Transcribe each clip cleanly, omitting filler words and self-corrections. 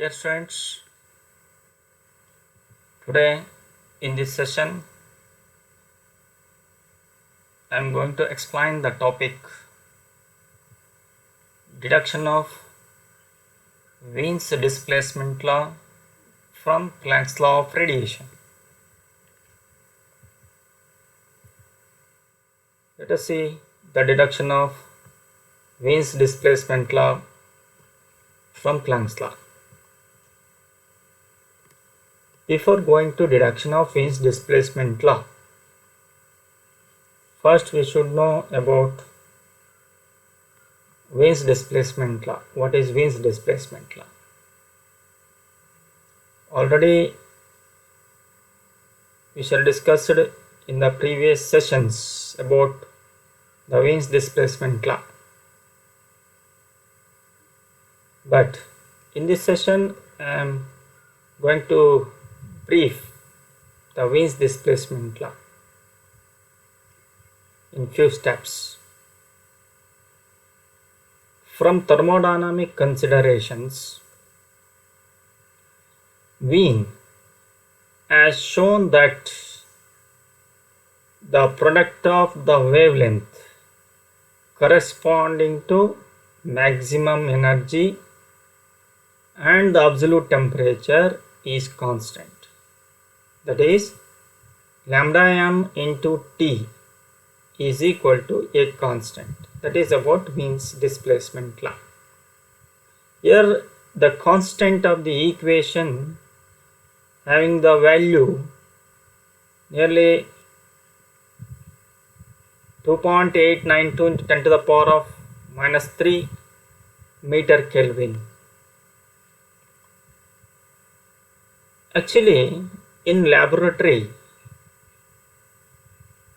Dear students, today in this session I am going to explain the topic deduction of Wien's displacement law from Planck's law of radiation. Let us see the deduction of Wien's displacement law from Planck's law. Before going to deduction of Wien's displacement law, first we should know about Wien's displacement law. What is Wien's displacement law? Already we shall discussed in the previous sessions about the Wien's displacement law. But in this session I am going to brief the Wien's displacement law in few steps. From thermodynamic considerations, Wien has shown that the product of the wavelength corresponding to maximum energy and the absolute temperature is constant. That is, lambda m into T is equal to a constant. That is about Wien's displacement law. Here the constant of the equation having the value nearly 2.892 into 10 to the power of minus 3 meter Kelvin. Actually, in laboratory,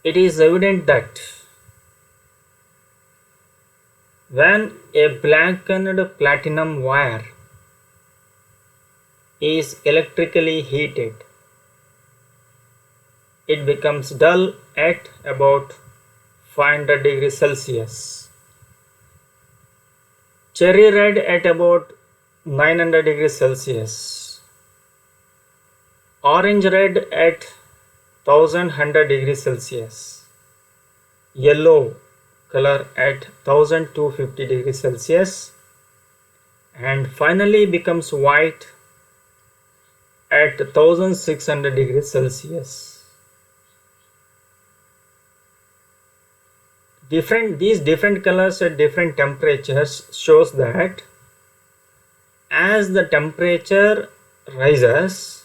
it is evident that when a blackened platinum wire is electrically heated, it becomes dull at about 500 degrees Celsius, cherry red at about 900 degrees Celsius, orange red at 1100 degrees Celsius, yellow color at 1250 degrees Celsius, and finally becomes white at 1600 degrees Celsius. These different colors at different temperatures shows that as the temperature rises,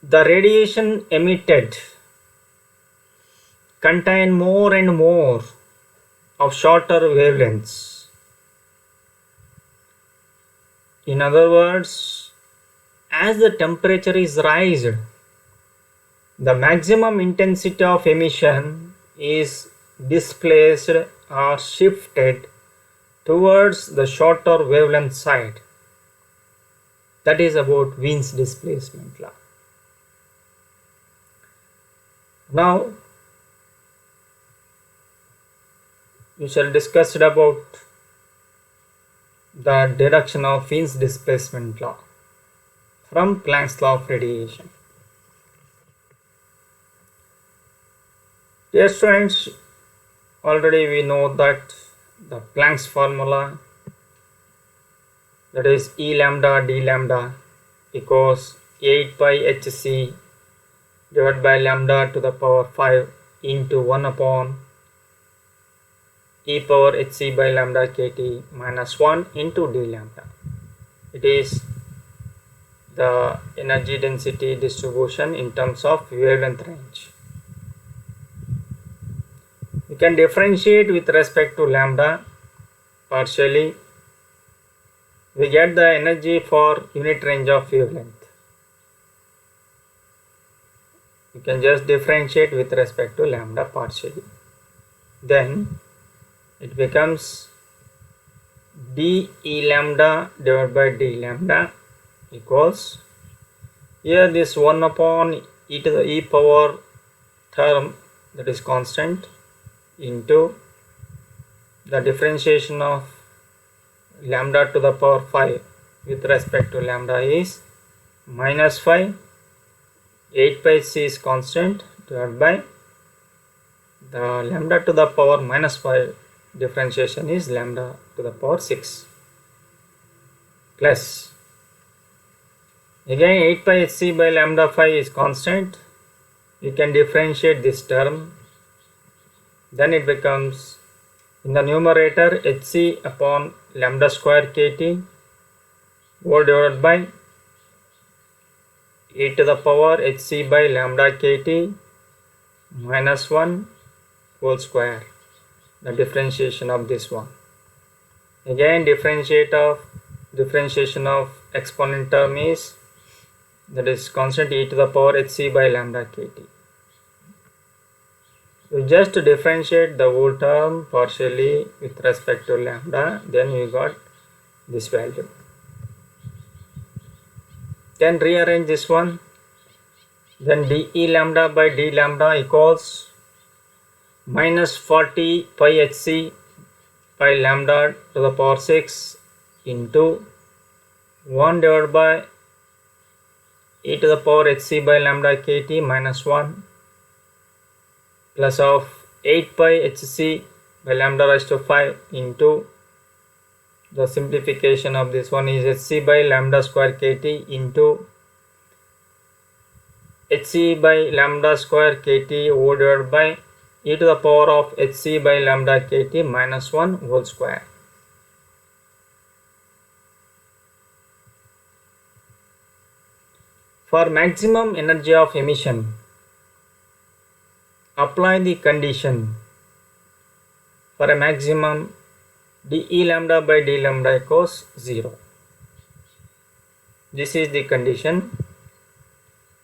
the radiation emitted contain more and more of shorter wavelengths. In other words, as the temperature is raised, the maximum intensity of emission is displaced or shifted towards the shorter wavelength side. That is about Wien's displacement law. Now we shall discuss about the deduction of Wien's displacement law from Planck's law of radiation. Dear students, already we know that the Planck's formula, that is E lambda d lambda equals 8 pi hc divided by lambda to the power 5 into 1 upon e power hc by lambda kt minus 1 into d lambda. It is the energy density distribution in terms of wavelength range. You can differentiate with respect to lambda partially. We get the energy for unit range of wavelength. You can just differentiate with respect to lambda partially. Then it becomes d e lambda divided by d lambda equals, here this 1 upon e to the e power term, that is constant, into the differentiation of lambda to the power 5 with respect to lambda is minus 5. 8 pi c is constant divided by the lambda to the power minus 5 differentiation is lambda to the power 6 plus again 8 pi hc by lambda 5 is constant. You can differentiate this term, then it becomes in the numerator hc upon lambda square kt whole divided by e to the power hc by lambda kt minus 1 whole square, the differentiation of this one. Again differentiation of exponent term is, that is constant e to the power hc by lambda kt. You just differentiate the whole term partially with respect to lambda, then you got this value. Then rearrange this one, then dE lambda by d lambda equals minus 40 pi hc by lambda to the power 6 into 1 divided by e to the power hc by lambda kt minus 1 plus of 8 pi hc by lambda raised to 5 into the simplification of this one is hc by lambda square kt into hc by lambda square kt whole divided by e to the power of hc by lambda kt minus 1 whole square. For maximum energy of emission, apply the condition for a maximum dE lambda by d lambda equals 0. This is the condition.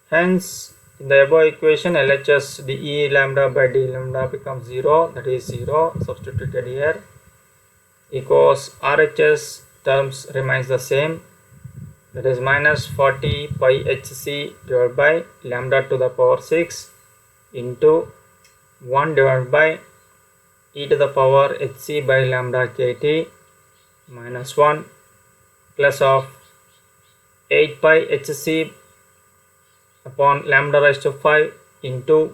Hence, in the above equation, LHS dE lambda by d lambda becomes 0, that is 0 substituted here, equals RHS terms remains the same, that is minus 40 pi hc divided by lambda to the power 6 into 1 divided by e to the power hc by lambda kt minus 1 plus of 8 pi hc upon lambda raised to 5 into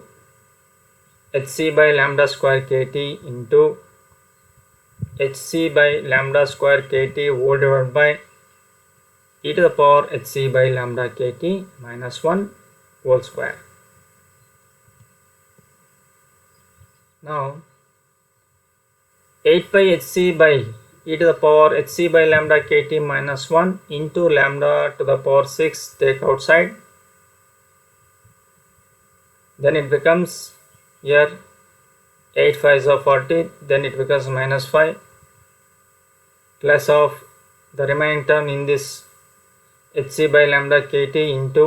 hc by lambda square kt into hc by lambda square kt whole divided by e to the power hc by lambda kt minus 1 whole square. Now 8 pi hc by e to the power hc by lambda kt minus 1 into lambda to the power 6 take outside, then it becomes here 8 5s are 40, then it becomes minus 5 plus of the remaining term in this hc by lambda kt into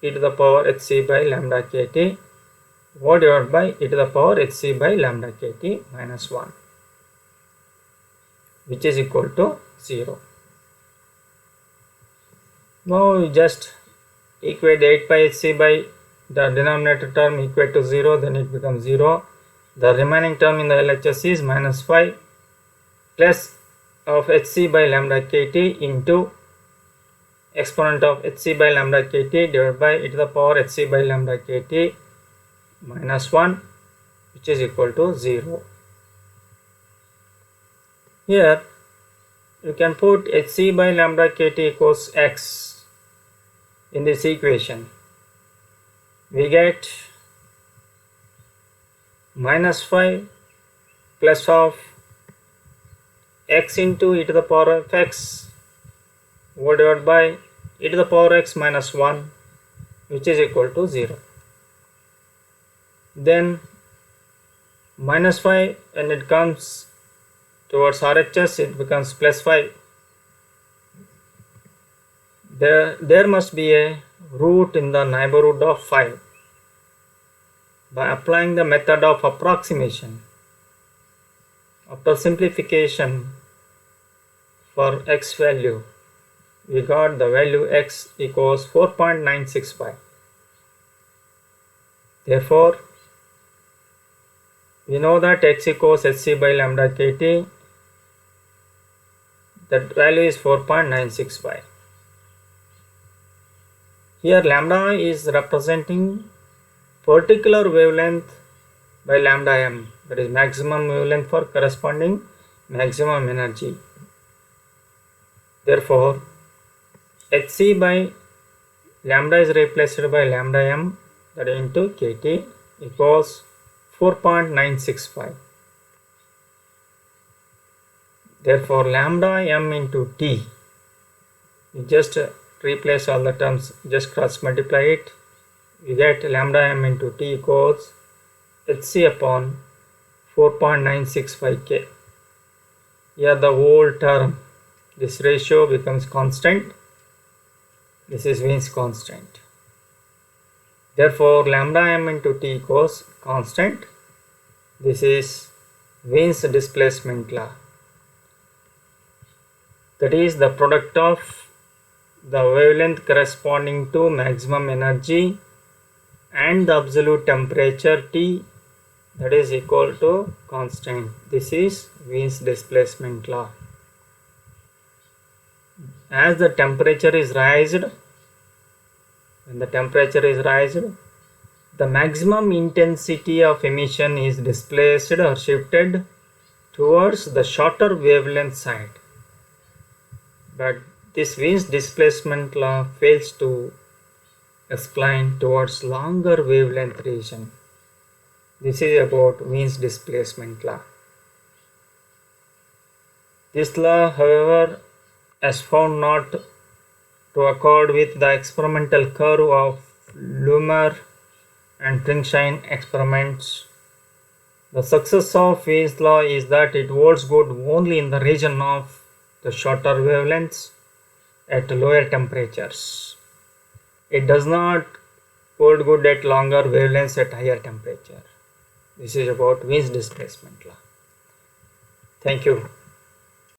e to the power hc by lambda kt whole divided by e to the power hc by lambda kt minus 1, which is equal to 0. Now we just equate 8 pi hc by the denominator term equate to 0, then it becomes 0. The remaining term in the LHS is minus 5 plus of hc by lambda kt into exponent of hc by lambda kt divided by e to the power hc by lambda kt minus 1, which is equal to 0. Here you can put hc by lambda kt equals x in this equation. We get minus 5 plus of x into e to the power of x whole divided by e to the power x minus 1, which is equal to 0. Then minus 5 when it comes towards RHS it becomes plus 5. There must be a root in the neighborhood of 5. By applying the method of approximation, after simplification for x value, we got the value x equals 4.965. Therefore, we know that x equals hc by lambda kt. That value is 4.965. Here lambda is representing particular wavelength by lambda m, that is maximum wavelength for corresponding maximum energy. Therefore, Hc by lambda is replaced by lambda m, that is into kT, equals 4.965. Therefore, lambda m into T, you just replace all the terms, just cross multiply it, you get lambda m into T equals Hc upon 4.965 K. Here the whole term, this ratio becomes constant. This is Wien's constant. Therefore, lambda m into T equals constant. This is Wien's displacement law. That is the product of the wavelength corresponding to maximum energy and the absolute temperature T, that is equal to constant. This is Wien's displacement law. As the temperature is raised, when the temperature is raised, the maximum intensity of emission is displaced or shifted towards the shorter wavelength side. But this Wien's displacement law fails to explain towards longer wavelength region. This is about Wien's displacement law. This law, however, has found not to accord with the experimental curve of Lummer and Pringsheim experiments. The success of Wien's law is that it holds good only in the region of the shorter wavelengths at lower temperatures. It does not hold good at longer wavelengths at higher temperature. This is about Wien's displacement law. Thank you.